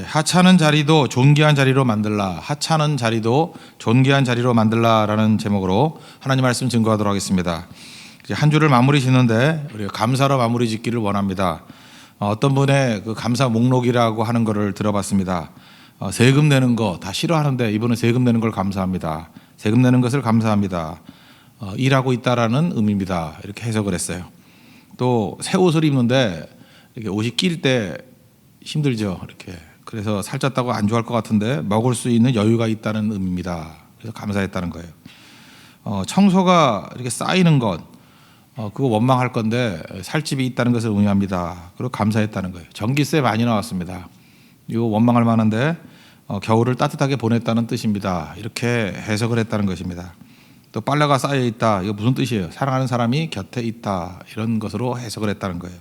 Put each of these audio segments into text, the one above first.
하찮은 자리도 존귀한 자리로 만들라. 하찮은 자리도 존귀한 자리로 만들라라는 제목으로 하나님 말씀 증거하도록 하겠습니다. 이제 한 주를 마무리 짓는데 우리가 감사로 마무리 짓기를 원합니다. 어떤 분의 그 감사 목록이라고 하는 것을 들어봤습니다. 세금 내는 거 다 싫어하는데 이분은 세금 내는 걸 감사합니다. 세금 내는 것을 감사합니다. 일하고 있다라는 의미입니다. 이렇게 해석을 했어요. 또 새 옷을 입는데 이렇게 옷이 낄 때 힘들죠. 이렇게. 그래서 살쪘다고 안 좋아할 것 같은데 먹을 수 있는 여유가 있다는 의미입니다. 그래서 감사했다는 거예요. 청소가 이렇게 쌓이는 것, 그거 원망할 건데 살집이 있다는 것을 의미합니다. 그리고 감사했다는 거예요. 전기세 많이 나왔습니다. 이거 원망할 만한데 겨울을 따뜻하게 보냈다는 뜻입니다. 이렇게 해석을 했다는 것입니다. 또 빨래가 쌓여 있다. 이거 무슨 뜻이에요? 사랑하는 사람이 곁에 있다. 이런 것으로 해석을 했다는 거예요.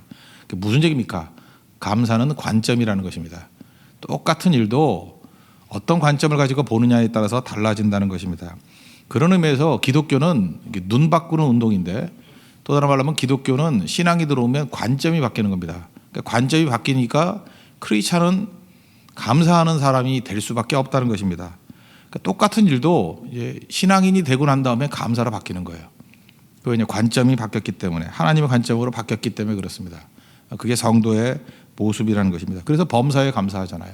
무슨 얘기입니까? 감사는 관점이라는 것입니다. 똑같은 일도 어떤 관점을 가지고 보느냐에 따라서 달라진다는 것입니다. 그런 의미에서 기독교는 눈 바꾸는 운동인데, 또 다른 말로 하면 기독교는 신앙이 들어오면 관점이 바뀌는 겁니다. 그러니까 관점이 바뀌니까 크리스찬은 감사하는 사람이 될 수밖에 없다는 것입니다. 그러니까 똑같은 일도 이제 신앙인이 되고 난 다음에 감사로 바뀌는 거예요. 그 관점이 바뀌었기 때문에, 하나님의 관점으로 바뀌었기 때문에 그렇습니다. 그게 성도의 모습이라는 것입니다. 그래서 범사에 감사하잖아요.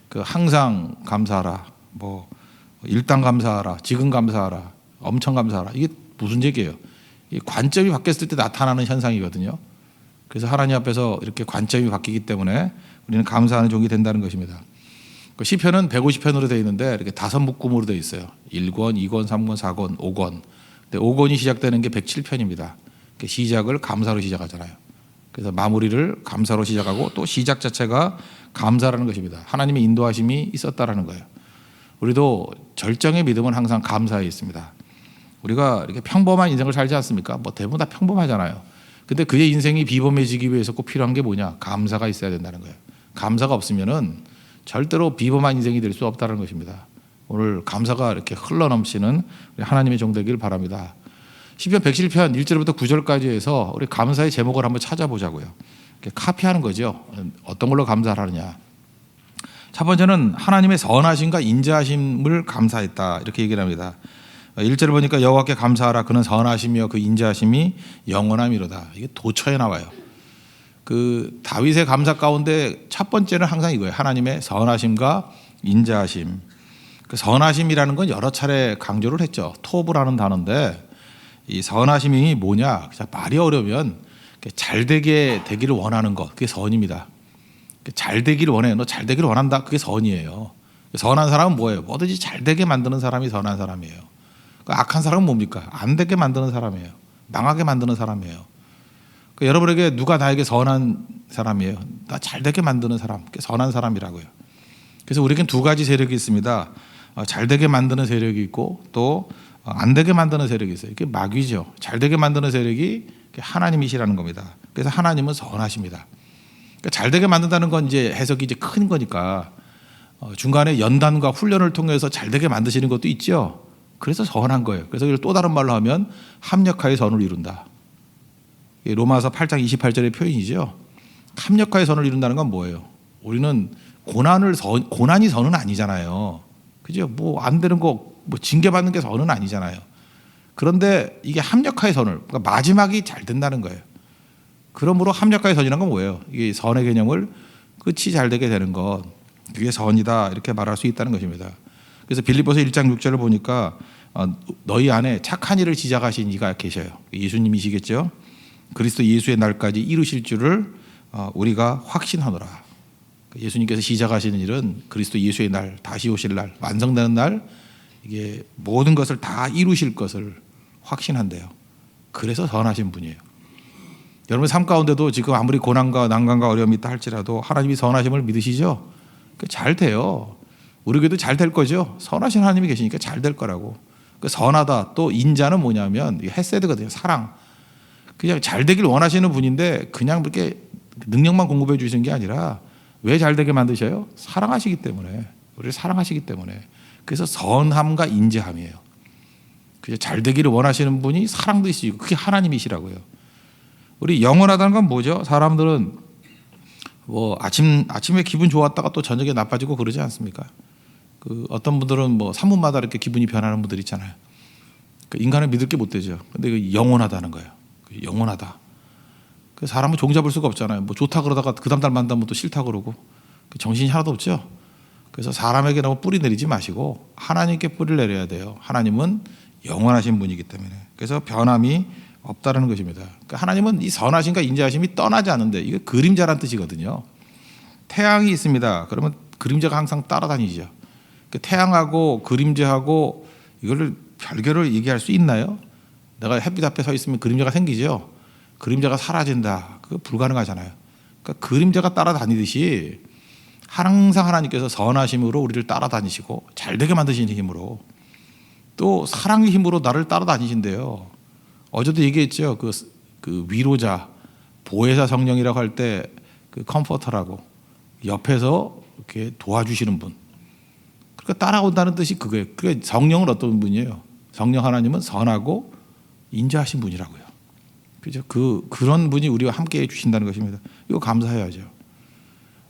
그 항상 감사하라, 뭐 일당 감사하라, 지금 감사하라, 엄청 감사하라. 이게 무슨 얘기예요? 이 관점이 바뀌었을 때 나타나는 현상이거든요. 그래서 하나님 앞에서 이렇게 관점이 바뀌기 때문에 우리는 감사하는 종이 된다는 것입니다. 그 시편은 150편으로 되어 있는데 이렇게 5묶음으로 되어 있어요. 1권, 2권, 3권, 4권, 5권. 근데 5권이 시작되는 게 107편입니다. 시작을 감사로 시작하잖아요. 그래서 마무리를 감사로 시작하고 또 시작 자체가 감사라는 것입니다. 하나님의 인도하심이 있었다라는 거예요. 우리도 절정의 믿음은 항상 감사에 있습니다. 우리가 이렇게 평범한 인생을 살지 않습니까? 뭐 대부분 다 평범하잖아요. 근데 그의 인생이 비범해지기 위해서 꼭 필요한 게 뭐냐? 감사가 있어야 된다는 거예요. 감사가 없으면은 절대로 비범한 인생이 될 수 없다는 것입니다. 오늘 감사가 이렇게 흘러넘치는 하나님의 종 되기를 바랍니다. 시편 107편 1절부터 9절까지 해서 우리 감사의 제목을 한번 찾아보자고요. 카피하는 거죠. 어떤 걸로 감사를 하느냐. 첫 번째는 하나님의 선하심과 인자하심을 감사했다. 이렇게 얘기를 합니다. 1절을 보니까 여호와께 감사하라. 그는 선하시며 그 인자하심이 영원함이로다. 이게 도처에 나와요. 그 다윗의 감사 가운데 첫 번째는 항상 이거예요. 하나님의 선하심과 인자하심. 그 선하심이라는 건 여러 차례 강조를 했죠. 토브라는 단어인데 이 선하심이 뭐냐? 말이 어려우면 잘 되기를 원하는 것, 그게 선입니다. 잘 되기를 원해. 너 잘 되기를 원한다. 그게 선이에요. 선한 사람은 뭐예요? 뭐든지 잘 되게 만드는 사람이 선한 사람이에요. 악한 사람은 뭡니까? 안 되게 만드는 사람이에요. 망하게 만드는 사람이에요. 여러분에게 누가 나에게 선한 사람이에요? 나 잘 되게 만드는 사람, 그게 선한 사람이라고요. 그래서 우리에겐 두 가지 세력이 있습니다. 잘 되게 만드는 세력이 있고 또 안 되게 만드는 세력이 있어요. 이게 마귀죠. 잘 되게 만드는 세력이 하나님이시라는 겁니다. 그래서 하나님은 선하십니다. 그러니까 잘 되게 만든다는 건 이제 해석이 이제 큰 거니까 중간에 연단과 훈련을 통해서 잘 되게 만드시는 것도 있죠. 그래서 선한 거예요. 그래서 이걸 또 다른 말로 하면 합력하여 선을 이룬다. 로마서 8장 28절의 표현이죠. 합력하여 선을 이룬다는 건 뭐예요? 우리는 고난이 선은 아니잖아요. 그죠? 뭐 안 되는 거, 뭐 징계받는 게 선은 아니잖아요. 그런데 이게 합력하여 선을, 그러니까 마지막이 잘 된다는 거예요. 그러므로 합력하여 선이라는 건 뭐예요? 이게 선의 개념을 끝이 잘 되게 되는 것, 그게 선이다 이렇게 말할 수 있다는 것입니다. 그래서 빌립보서 1장 6절을 보니까 너희 안에 착한 일을 시작하신 이가 계셔요. 예수님이시겠죠? 그리스도 예수의 날까지 이루실 줄을 우리가 확신하노라. 예수님께서 시작하시는 일은 그리스도 예수의 날, 다시 오실 날, 완성되는 날, 이게 모든 것을 다 이루실 것을 확신한대요. 그래서 선하신 분이에요. 여러분 삶 가운데도 지금 아무리 고난과 난관과 어려움이 있다 할지라도 하나님이 선하심을 믿으시죠? 잘 돼요. 우리에게도 잘 될 거죠. 선하신 하나님이 계시니까 잘 될 거라고. 선하다. 또 인자는 뭐냐면 헤세드거든요. 사랑. 그냥 잘 되길 원하시는 분인데 그냥 그렇게 능력만 공급해 주시는 게 아니라 왜 잘 되게 만드셔요? 사랑하시기 때문에. 우리를 사랑하시기 때문에. 그래서 선함과 인자함이에요. 잘 되기를 원하시는 분이 사랑도 있으시고 그게 하나님이시라고요. 우리 영원하다는 건 뭐죠? 사람들은 뭐 아침에 기분 좋았다가 또 저녁에 나빠지고 그러지 않습니까? 그 어떤 분들은 뭐 3분마다 이렇게 기분이 변하는 분들 있잖아요. 그 인간을 믿을 게 못 되죠. 근데 그 영원하다는 거예요. 영원하다. 그 사람은 종잡을 수가 없잖아요. 뭐 좋다 그러다가 그 다음 달 만나면 또 싫다 그러고 정신이 하나도 없죠. 그래서 사람에게 너무 뿌리 내리지 마시고 하나님께 뿌리를 내려야 돼요. 하나님은 영원하신 분이기 때문에. 그래서 변함이 없다는 것입니다. 그러니까 하나님은 이 선하심과 인자하심이 떠나지 않는데 이게 그림자란 뜻이거든요. 태양이 있습니다. 그러면 그림자가 항상 따라다니죠. 태양하고 그림자하고 이거를 별개로 얘기할 수 있나요? 내가 햇빛 앞에 서 있으면 그림자가 생기죠. 그림자가 사라진다. 그거 불가능하잖아요. 그러니까 그림자가 따라다니듯이 항상 하나님께서 선하심으로 우리를 따라다니시고 잘되게 만드시는 힘으로 또 사랑의 힘으로 나를 따라다니신대요. 어제도 얘기했죠. 그 위로자, 보혜사 성령이라고 할 때 그 컴포터라고 옆에서 이렇게 도와주시는 분. 그러니까 따라온다는 뜻이 그거예요. 그러니까 성령은 어떤 분이에요? 성령 하나님은 선하고 인자하신 분이라고요. 그죠? 그런 분이 우리와 함께 해주신다는 것입니다. 이거 감사해야죠.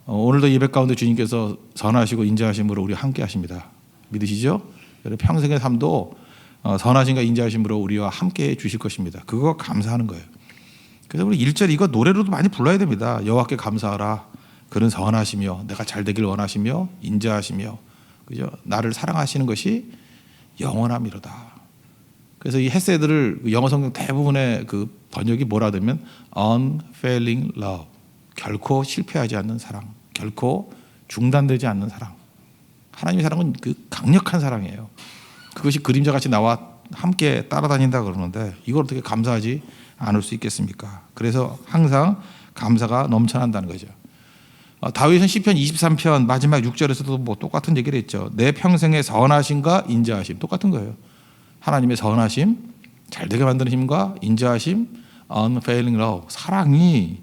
오늘도 예배 가운데 주님께서 선하시고 인자하심으로 우리와 함께 하십니다. 믿으시죠? 여러분 평생의 삶도 선하심과 인자하심으로 우리와 함께 해 주실 것입니다. 그거 감사하는 거예요. 그래서 우리 1절 이거 노래로도 많이 불러야 됩니다. 여호와께 감사하라. 그는 선하시며 내가 잘 되길 원하시며 인자하시며 그죠? 나를 사랑하시는 것이 영원함이로다. 그래서 이 헤세드를 영어 성경 대부분의 그 번역이 뭐라 되면 unfailing love. 결코 실패하지 않는 사랑. 결코 중단되지 않는 사랑. 하나님의 사랑은 그 강력한 사랑이에요. 그것이 그림자같이 나와 함께 따라다닌다 그러는데 이걸 어떻게 감사하지 않을 수 있겠습니까? 그래서 항상 감사가 넘쳐난다는 거죠. 다윗은 시편 23편 마지막 6절에서도 뭐 똑같은 얘기를 했죠. 내 평생의 선하심과 인자하심 똑같은 거예요. 하나님의 선하심, 잘되게 만드는 힘과 인자하심, unfailing love, 사랑이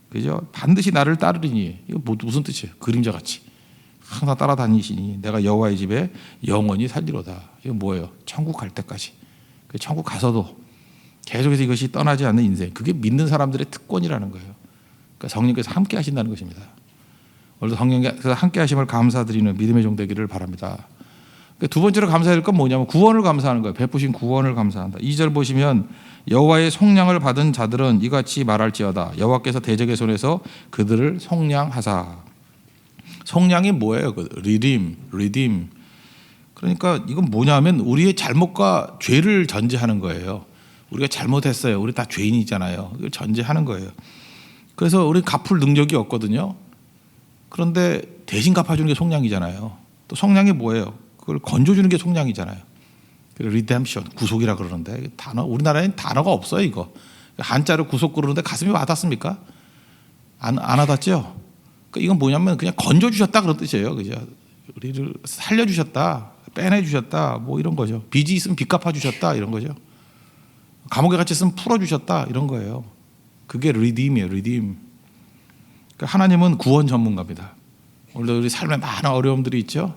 그죠? 반드시 나를 따르리니 이거 무슨 뜻이에요? 그림자같이 항상 따라다니시니 내가 여호와의 집에 영원히 살리로다. 이거 뭐예요? 천국 갈 때까지. 천국 가서도 계속해서 이것이 떠나지 않는 인생. 그게 믿는 사람들의 특권이라는 거예요. 그러니까 성령께서 함께 하신다는 것입니다. 오늘도 성령께서 함께 하심을 감사드리는 믿음의 종 되기를 바랍니다. 두 번째로 감사해야 될 건 뭐냐면 구원을 감사하는 거예요. 베푸신 구원을 감사한다. 2절 보시면 여호와의 속량을 받은 자들은 이같이 말할지어다. 여호와께서 대적의 손에서 그들을 속량하사. 속량이 뭐예요? 리딤. 그러니까 이건 뭐냐면 우리의 잘못과 죄를 전제하는 거예요. 우리가 잘못했어요. 우리 다 죄인이잖아요. 이걸 전제하는 거예요. 그래서 우리 갚을 능력이 없거든요. 그런데 대신 갚아주는 게 속량이잖아요. 또 속량이 뭐예요? 그걸 건져주는 게 속량이잖아요. 리뎀션, 구속이라 그러는데 단어 우리나라에는 단어가 없어요. 이거 한자로 구속 그러는데 가슴이 와닿습니까? 안 와닿죠. 그러니까 이건 뭐냐면 그냥 건져주셨다 그런 뜻이에요. 그죠? 우리를 살려주셨다, 빼내주셨다, 뭐 이런 거죠. 빚이 있으면 빚 갚아주셨다 이런 거죠. 감옥에 갇혀 있으면 풀어주셨다 이런 거예요. 그게 리딤이에요. 리딤. 그러니까 하나님은 구원 전문가입니다. 오늘도 우리 삶에 많은 어려움들이 있죠.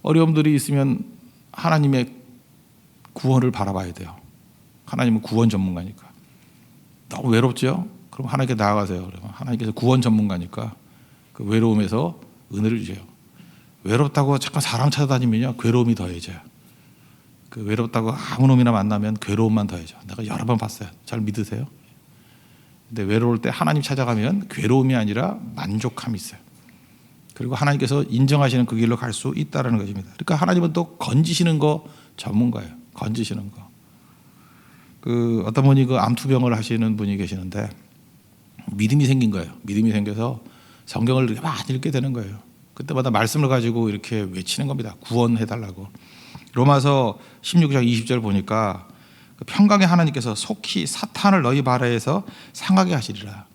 어려움들이 있으면 하나님의 구원을 바라봐야 돼요. 하나님은 구원 전문가니까. 너무 외롭죠? 그럼 하나님께 나아가세요. 그러면 하나님께서 구원 전문가니까 그 외로움에서 은혜를 주세요. 외롭다고 잠깐 사람 찾아다니면요 괴로움이 더해져요. 그 외롭다고 아무 놈이나 만나면 괴로움만 더해져. 내가 여러 번 봤어요. 잘 믿으세요? 근데 외로울 때 하나님 찾아가면 괴로움이 아니라 만족함이 있어요. 그리고 하나님께서 인정하시는 그 길로 갈 수 있다는 것입니다. 그러니까 하나님은 또 건지시는 거 전문가예요. 건지시는 거. 그 어떤 분이 그 암투병을 하시는 분이 계시는데 믿음이 생긴 거예요. 믿음이 생겨서 성경을 이렇게 많이 읽게 되는 거예요. 그때마다 말씀을 가지고 이렇게 외치는 겁니다. 구원해달라고. 로마서 16장 20절 보니까 평강의 하나님께서 속히 사탄을 너희 발에서 상하게 하시리라.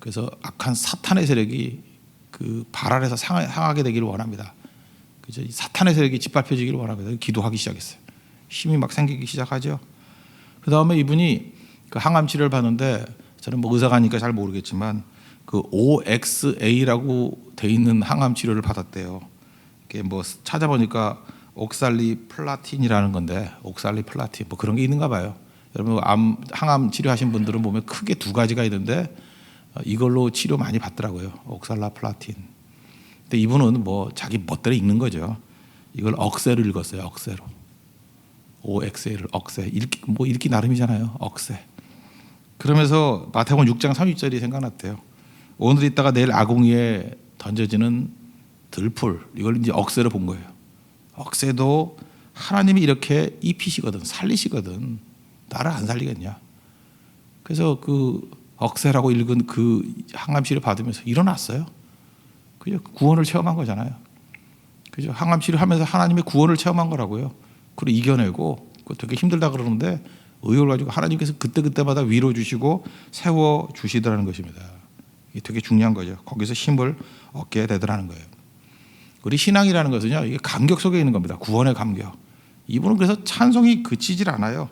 그래서 악한 사탄의 세력이 그 발 아래서 상하게 되기를 원합니다. 그죠? 사탄의 세력이 짓밟혀지기를 원합니다. 기도하기 시작했어요. 힘이 막 생기기 시작하죠. 그 다음에 이분이 그 항암 치료를 받는데 저는 뭐 의사가 아니까 잘 모르겠지만 그 OXA라고 돼 있는 항암 치료를 받았대요. 이게 뭐 찾아보니까 옥살리 플라틴이라는 건데 옥살리 플라틴 뭐 그런 게 있는가 봐요. 여러분 항암 치료하신 분들은 보면 크게 두 가지가 있는데 이걸로 치료 많이 받더라고요. 옥살라플라틴. 근데 이분은 뭐 자기 멋대로 읽는 거죠. 이걸 억세로 읽었어요. 억세로. OXL 억세. 읽기 나름이잖아요. 억세. 그러면서 마태복음 6장 30절이 생각났대요. 오늘 있다가 내일 아궁이에 던져지는 들풀, 이걸 이제 억세로 본 거예요. 억세도 하나님이 이렇게 입히시거든, 살리시거든, 나를 안 살리겠냐. 그래서 그 억세라고 읽은 그 항암치료 받으면서 일어났어요. 그죠? 구원을 체험한 거잖아요. 그죠? 항암치료 하면서 하나님의 구원을 체험한 거라고요. 그걸 이겨내고, 그거 되게 힘들다 그러는데 의욕을 가지고 하나님께서 그때그때마다 위로 주시고 세워 주시더라는 것입니다. 이게 되게 중요한 거죠. 거기서 힘을 얻게 되더라는 거예요. 우리 신앙이라는 것은요, 이게 감격 속에 있는 겁니다. 구원의 감격. 이분은 그래서 찬송이 그치질 않아요.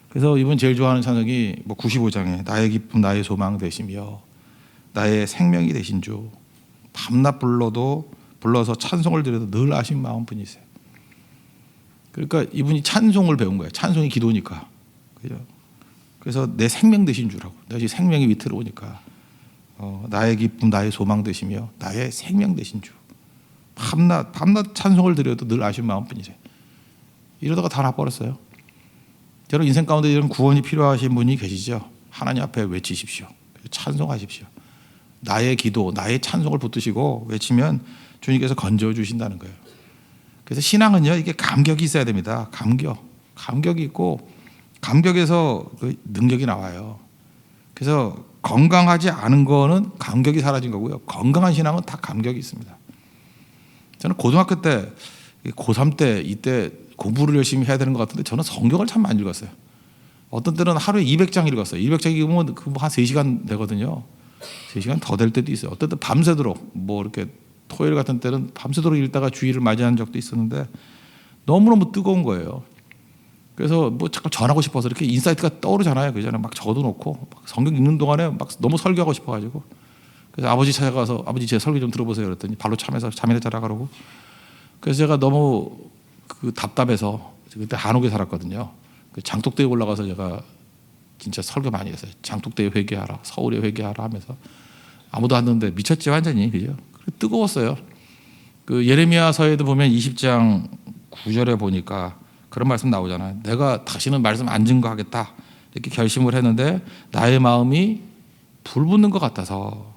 그래서 이분 제일 좋아하는 찬송이 뭐 95장에 나의 기쁨 나의 소망 되시며 나의 생명이 되신 주, 밤낮 불러서 찬송을 드려도 늘 아신 마음뿐이세요. 그러니까 이분이 찬송을 배운 거예요. 찬송이 기도니까. 그죠? 그래서 내 생명 되신 주라고. 내가 생명이 위태로우니까 나의 기쁨 나의 소망 되시며 나의 생명 되신 주. 밤낮 찬송을 드려도 늘 아신 마음뿐이세요. 이러다가 다 나버렸어요. 여러분 인생 가운데 이런 구원이 필요하신 분이 계시죠? 하나님 앞에 외치십시오. 찬송하십시오. 나의 기도, 나의 찬송을 붙드시고 외치면 주님께서 건져 주신다는 거예요. 그래서 신앙은요, 이게 감격이 있어야 됩니다. 감격이 있고 감격에서 그 능력이 나와요. 그래서 건강하지 않은 거는 감격이 사라진 거고요. 건강한 신앙은 다 감격이 있습니다. 저는 고등학교 때, 고3 때 이때 공부를 열심히 해야 되는 것 같은데 저는 성경을 참 많이 읽었어요. 어떤 때는 하루에 200장 읽었어요. 200장 읽으면 한 3시간 되거든요. 3시간 더 될 때도 있어요. 어떤 때 밤새도록, 뭐 이렇게 토요일 같은 때는 밤새도록 읽다가 주일을 맞이한 적도 있었는데 너무너무 뜨거운 거예요. 그래서 뭐 잠깐 전하고 싶어서 이렇게 인사이트가 떠오르잖아요. 그전에 막 적어놓고 막 성경 읽는 동안에 막 너무 설교하고 싶어가지고 그래서 아버지 찾아가서 아버지 제 설교 좀 들어보세요 그랬더니 발로 참여해서 잠이나 자라 그러고. 그래서 제가 너무 그 답답해서 그때 한옥에 살았거든요. 그 장독대에 올라가서 제가 진짜 설교 많이 했어요. 장독대에 회개하라, 서울에 회개하라 하면서 아무도 안 듣는데 미쳤지 완전히. 그죠? 뜨거웠어요. 그 예레미야서에도 보면 20장 9절에 보니까 그런 말씀 나오잖아요. 내가 다시는 말씀 안 증거하겠다 이렇게 결심을 했는데 나의 마음이 불붙는 것 같아서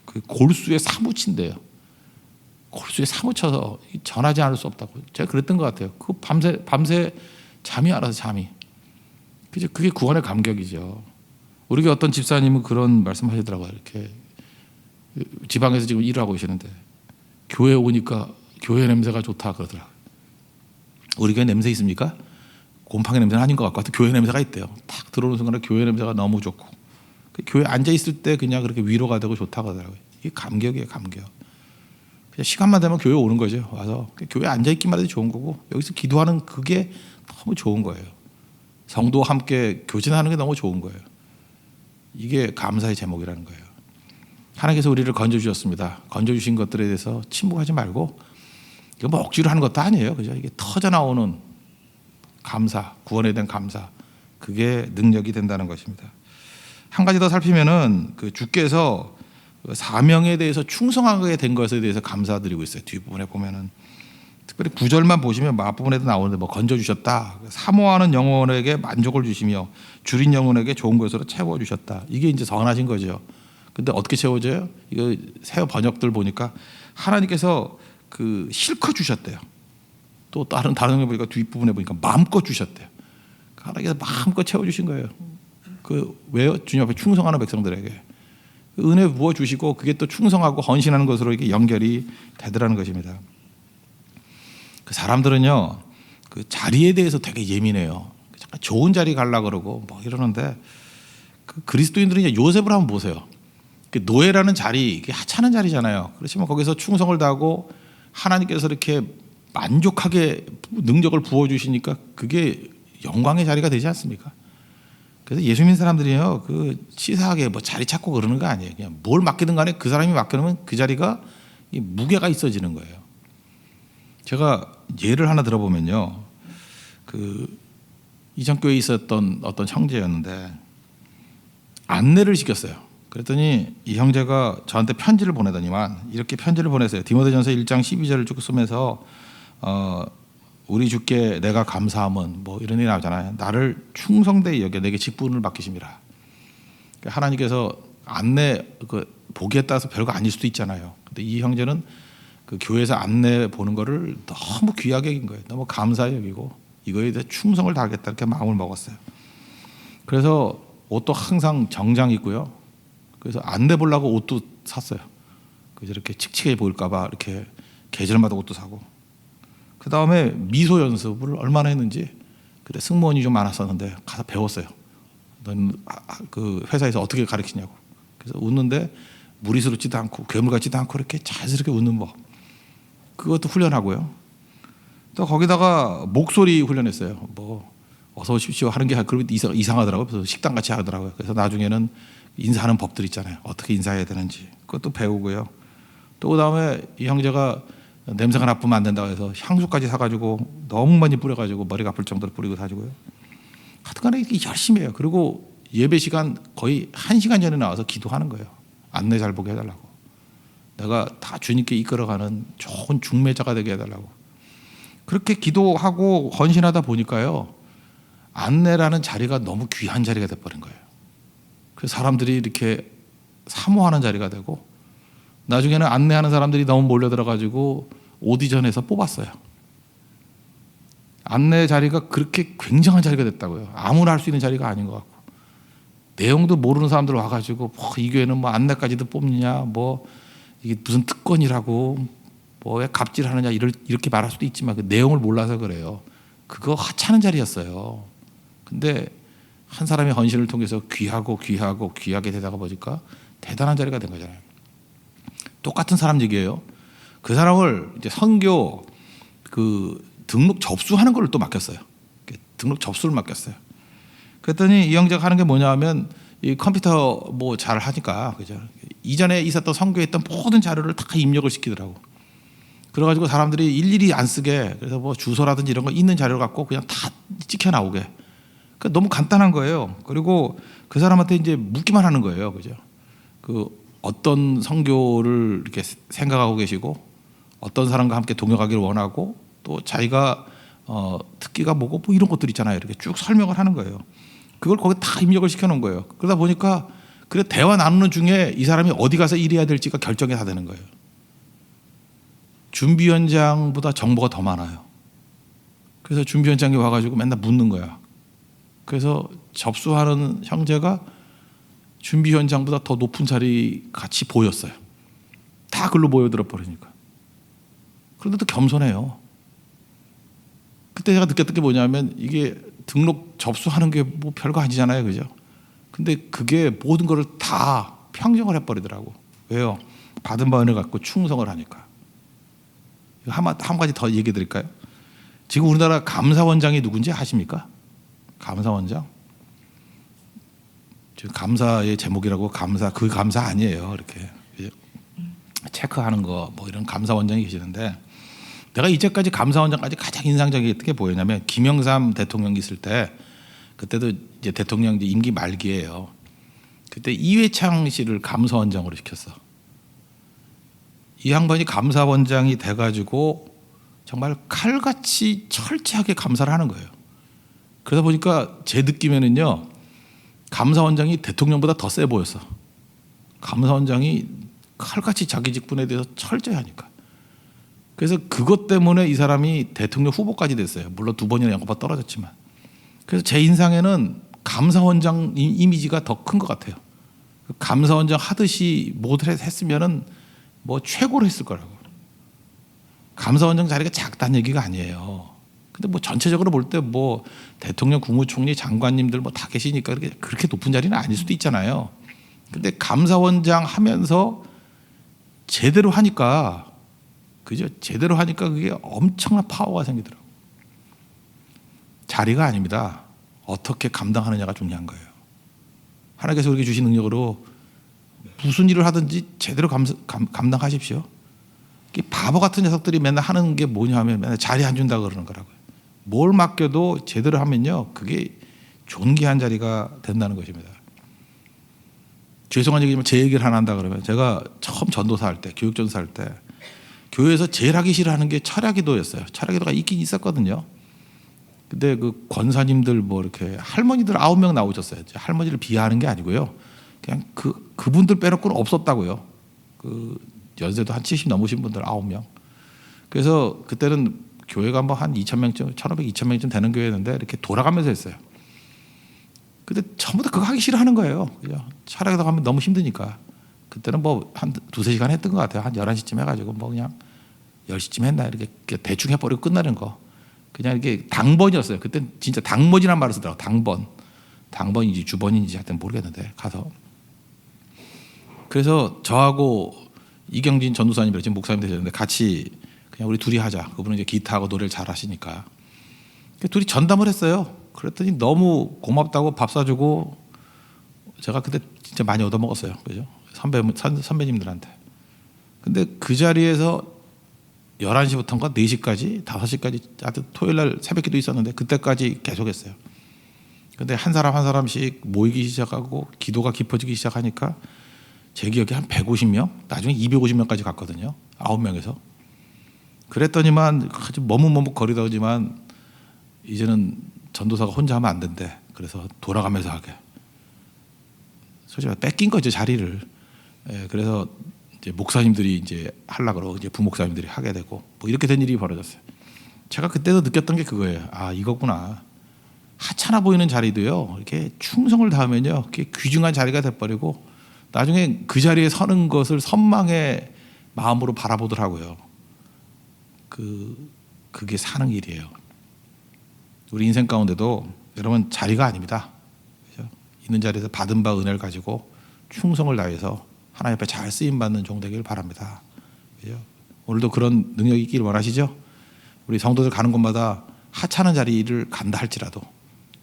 그 골수에 사무친대요. 골수에 사무쳐서 전하지 않을 수 없다고 제가 그랬던 것 같아요. 그 밤새 잠이 안 와서 잠이. 그죠? 그게 구원의 감격이죠. 우리 어떤 집사님은 그런 말씀하시더라고요. 이렇게 지방에서 지금 일을 하고 계시는데 교회 오니까 교회 냄새가 좋다 그러더라고요. 우리 교회 냄새 있습니까? 곰팡이 냄새는 아닌 것 같고 하여튼 교회 냄새가 있대요. 딱 들어오는 순간에 교회 냄새가 너무 좋고 교회 앉아 있을 때 그냥 그렇게 위로가 되고 좋다고 하더라고요. 이게 감격이에요. 감격. 그냥 시간만 되면 교회 오는 거죠. 와서 교회 앉아 있기만 해도 좋은 거고 여기서 기도하는 그게 너무 좋은 거예요. 성도와 함께 교진하는 게 너무 좋은 거예요. 이게 감사의 제목이라는 거예요. 하나님께서 우리를 건져주셨습니다. 건져주신 것들에 대해서 침묵하지 말고 이거 뭐 억지로 하는 것도 아니에요. 그죠? 이게 터져나오는 감사, 구원에 대한 감사, 그게 능력이 된다는 것입니다. 한 가지 더 살피면은 그 주께서 사명에 대해서 충성하게 된 것에 대해서 감사드리고 있어요. 뒷부분에 보면은 특별히 9절만 보시면 앞부분에도 나오는데 뭐 건져주셨다, 사모하는 영혼에게 만족을 주시며 줄인 영혼에게 좋은 것으로 채워주셨다. 이게 이제 선하신 거죠. 근데 어떻게 채워져요? 이거 새 번역들 보니까 하나님께서 그 실컷 주셨대요. 또 다른 게 보니까 뒷부분에 보니까 마음껏 주셨대요. 하나님께서 마음껏 채워주신 거예요. 그 왜요? 주님 앞에 충성하는 백성들에게 은혜 부어 주시고 그게 또 충성하고 헌신하는 것으로 이게 연결이 되더라는 것입니다. 그 사람들은요 그 자리에 대해서 되게 예민해요. 잠깐 좋은 자리 갈라 그러고 뭐 이러는데 그 그리스도인들은 이제 요셉을 한번 보세요. 그 노예라는 자리, 이게 하찮은 자리잖아요. 그렇지만 거기서 충성을 다하고 하나님께서 이렇게 만족하게 능력을 부어주시니까 그게 영광의 자리가 되지 않습니까? 그래서 예수 믿는 사람들이요, 그 치사하게 뭐 자리 찾고 그러는 거 아니에요. 그냥 뭘 맡기든 간에 그 사람이 맡겨놓으면 그 자리가 무게가 있어지는 거예요. 제가 예를 하나 들어보면요, 그 이전 교회에 있었던 어떤 형제였는데 안내를 시켰어요. 그랬더니 이 형제가 저한테 편지를 보내더니만 이렇게 편지를 보냈어요. 디모데전서 1장 12절을 쭉 쓰면서 우리 주께 내가 감사함은 뭐 이런 일이 나오잖아요. 나를 충성되이 여겨 내게 직분을 맡기심이라. 하나님께서 안내 보기에 따라서 별거 아닐 수도 있잖아요. 근데 이 형제는 그 교회에서 안내 보는 거를 너무 귀하게 여긴 거예요. 너무 감사히 여기고 이거에 대해 충성을 다하겠다 이렇게 마음을 먹었어요. 그래서 옷도 항상 정장 입고요. 그래서 안내 보려고 옷도 샀어요. 그래서 이렇게 칙칙해 보일까 봐 이렇게 계절마다 옷도 사고. 그 다음에 미소 연습을 얼마나 했는지. 그때 승무원이 좀 많았었는데 가서 배웠어요. 넌 그 회사에서 어떻게 가르치냐고. 그래서 웃는데 무리스럽지도 않고 괴물 같지도 않고 이렇게 자연스럽게 웃는 법. 그것도 훈련하고요. 또 거기다가 목소리 훈련했어요. 뭐 어서 오십시오 하는 게 그러면 이상하더라고요. 그래서 식당 같이 하더라고요. 그래서 나중에는 인사하는 법들 있잖아요. 어떻게 인사해야 되는지 그것도 배우고요. 또 그다음에 이 형제가 냄새가 나쁘면 안 된다고 해서 향수까지 사가지고 너무 많이 뿌려가지고 머리가 아플 정도로 뿌리고 사주고요. 하여튼간에 이렇게 열심히 해요. 그리고 예배 시간 거의 1시간 전에 나와서 기도하는 거예요. 안내 잘 보게 해달라고. 내가 다 주님께 이끌어가는 좋은 중매자가 되게 해달라고. 그렇게 기도하고 헌신하다 보니까요. 안내라는 자리가 너무 귀한 자리가 돼버린 거예요. 그래서 사람들이 이렇게 사모하는 자리가 되고 나중에는 안내하는 사람들이 너무 몰려들어가지고 오디션에서 뽑았어요. 안내 자리가 그렇게 굉장한 자리가 됐다고요. 아무나 할 수 있는 자리가 아닌 것 같고 내용도 모르는 사람들 와가지고 이 교회는 뭐 안내까지도 뽑느냐 뭐 이게 무슨 특권이라고 뭐 왜 갑질하느냐 이렇게 말할 수도 있지만 그 내용을 몰라서 그래요. 그거 하찮은 자리였어요. 근데 한 사람의 헌신을 통해서 귀하게 되다가 보니까 대단한 자리가 된 거잖아요. 똑같은 사람 얘기예요. 그 사람을 이제 선교 그 등록 접수하는 걸 또 맡겼어요. 등록 접수를 맡겼어요. 그랬더니 이 형제가 하는 게 뭐냐 하면 이 컴퓨터 뭐 잘 하니까 그죠. 이전에 있었던 선교했던 모든 자료를 다 입력을 시키더라고. 그래가지고 사람들이 일일이 안 쓰게 그래서 뭐 주소라든지 이런 거 있는 자료를 갖고 그냥 다 찍혀 나오게. 그러니까 너무 간단한 거예요. 그리고 그 사람한테 이제 묻기만 하는 거예요, 그죠? 그 어떤 선교를 이렇게 생각하고 계시고 어떤 사람과 함께 동역하기를 원하고 또 자기가 특기가 뭐고 뭐 이런 것들 있잖아요. 이렇게 쭉 설명을 하는 거예요. 그걸 거기 다 입력을 시켜놓은 거예요. 그러다 보니까 그래 대화 나누는 중에 이 사람이 어디 가서 일해야 될지가 결정이 다 되는 거예요. 준비위원장보다 정보가 더 많아요. 그래서 준비위원장이 와가지고 맨날 묻는 거야. 그래서 접수하는 형제가 준비위원장보다 더 높은 자리 같이 보였어요. 다 글로 모여들어 버리니까. 그런데도 겸손해요. 그때 제가 느꼈던 게 뭐냐면 이게 등록 접수하는 게 뭐 별거 아니잖아요, 그죠? 근데 그게 모든 거를 다 평정을 해버리더라고. 왜요? 받은 바 은혜 갖고 충성을 하니까. 한 가지 더 얘기해 드릴까요? 지금 우리나라 감사원장이 누군지 아십니까? 감사원장? 지금 감사의 제목이라고 그 감사 아니에요. 이렇게 체크하는 거 뭐 이런 감사원장이 계시는데 내가 이제까지 감사원장까지 가장 인상적이었던 게 뭐였냐면 김영삼 대통령이 있을 때 그때도 이제 대통령 이제 임기 말기예요. 그때 이회창 씨를 감사원장으로 시켰어. 이 양반이 감사원장이 돼가지고 정말 칼같이 철저하게 감사를 하는 거예요. 그러다 보니까 제 느낌에는요. 감사원장이 대통령보다 더 세 보였어. 감사원장이 칼같이 자기 직분에 대해서 철저히 하니까. 그래서 그것 때문에 이 사람이 대통령 후보까지 됐어요. 물론 2번이나 연거푸 떨어졌지만. 그래서 제 인상에는 감사원장 이미지가 더 큰 것 같아요. 감사원장 하듯이 모델을 했으면은 뭐 최고로 했을 거라고. 감사원장 자리가 작다는 얘기가 아니에요. 근데 뭐 전체적으로 볼 때 뭐 대통령, 국무총리, 장관님들 뭐 다 계시니까 그렇게 높은 자리는 아닐 수도 있잖아요. 근데 감사원장 하면서 제대로 하니까 그죠? 제대로 하니까 그게 엄청난 파워가 생기더라고요. 자리가 아닙니다. 어떻게 감당하느냐가 중요한 거예요. 하나님께서 우리에게 주신 능력으로 무슨 일을 하든지 제대로 감당하십시오. 바보 같은 녀석들이 맨날 하는 게 뭐냐 하면 맨날 자리 안 준다고 그러는 거라고요. 뭘 맡겨도 제대로 하면요. 그게 존귀한 자리가 된다는 것입니다. 죄송한 얘기지만 제 얘기를 하나 한다 그러면 제가 처음 전도사 할 때, 교육전사 할 때 교회에서 제일 하기 싫어하는 게 철야기도였어요. 철야기도가 있긴 있었거든요. 근데 그 권사님들 뭐 이렇게 할머니들 9명 나오셨어요. 할머니를 비하하는 게 아니고요. 그냥 그분들 빼놓고는 없었다고요. 그 연세도 한 70 넘으신 분들 9명. 그래서 그때는 교회가 뭐 한 2,000명쯤, 1,500, 2,000명쯤 되는 교회였는데 이렇게 돌아가면서 했어요. 근데 전부 다 그거 하기 싫어하는 거예요. 그죠? 철야기도 가면 너무 힘드니까. 그때는 뭐 한 두세 시간 했던 것 같아요. 한 11시쯤 해가지고 뭐 그냥 10시쯤 했나 이렇게 대충 해버리고 끝나는 거. 그냥 이게 당번이었어요. 그때 진짜 당번이란 말을 쓰더라고. 당번. 당번인지 주번인지 하여튼 모르겠는데 가서. 그래서 저하고 이경진 전도사님 지금 목사님 되셨는데 같이 그냥 우리 둘이 하자. 그분은 이제 기타하고 노래를 잘 하시니까. 둘이 전담을 했어요. 그랬더니 너무 고맙다고 밥 사주고 제가 그때 진짜 많이 얻어먹었어요. 그죠? 선배님들한테. 근데 그 자리에서 11시부터인가 4시까지 5시까지 하여튼 토요일 날 새벽기도 있었는데 그때까지 계속했어요. 근데 한 사람 한 사람씩 모이기 시작하고 기도가 깊어지기 시작하니까 제 기억에 한 150명 나중에 250명까지 갔거든요. 9명에서. 그랬더니만 아주 머뭇머뭇 거리다 오지만 이제는 전도사가 혼자 하면 안 된대. 그래서 돌아가면서 하게. 솔직히 말해 뺏긴 거죠, 자리를. 예, 그래서 이제 목사님들이 이제 하려고 그러고 이제 부목사님들이 하게 되고 뭐 이렇게 된 일이 벌어졌어요. 제가 그때도 느꼈던 게 그거예요. 아, 이거구나. 하찮아 보이는 자리도요. 이렇게 충성을 다하면요. 그게 귀중한 자리가 돼버리고 나중에 그 자리에 서는 것을 선망의 마음으로 바라보더라고요. 그게 사는 일이에요. 우리 인생 가운데도 여러분 자리가 아닙니다. 그렇죠? 있는 자리에서 받은 바 은혜를 가지고 충성을 다해서 하나님 앞에 잘 쓰임받는 종 되길 바랍니다. 그렇죠? 오늘도 그런 능력이 있기를 원하시죠? 우리 성도들 가는 곳마다 하찮은 자리를 간다 할지라도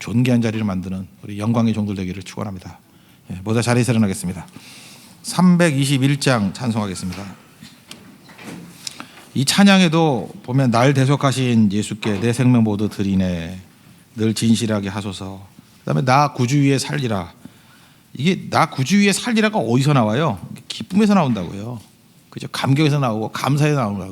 존귀한 자리를 만드는 우리 영광의 종들 되기를 축원합니다. 모두 자리에서 일어나겠습니다. 321장 찬송하겠습니다. 이 찬양에도 보면 날 대속하신 예수께 내 생명 모두 드리네 늘 진실하게 하소서. 그다음에 나 구주 위에 살리라. 이게 나 구주 위에 살리라가 어디서 나와요? 기쁨에서 나온다고요. 그죠? 감격에서 나오고 감사에서 나오는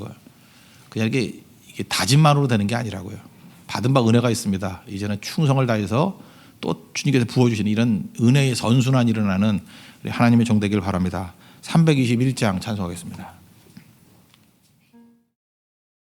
그냥 이게 다짐만으로 되는 게 아니라고요. 받은 바 은혜가 있습니다. 이제는 충성을 다해서 또 주님께서 부어주시는 이런 은혜의 선순환이 일어나는 우리 하나님의 종 되기를 바랍니다. 321장 찬송하겠습니다.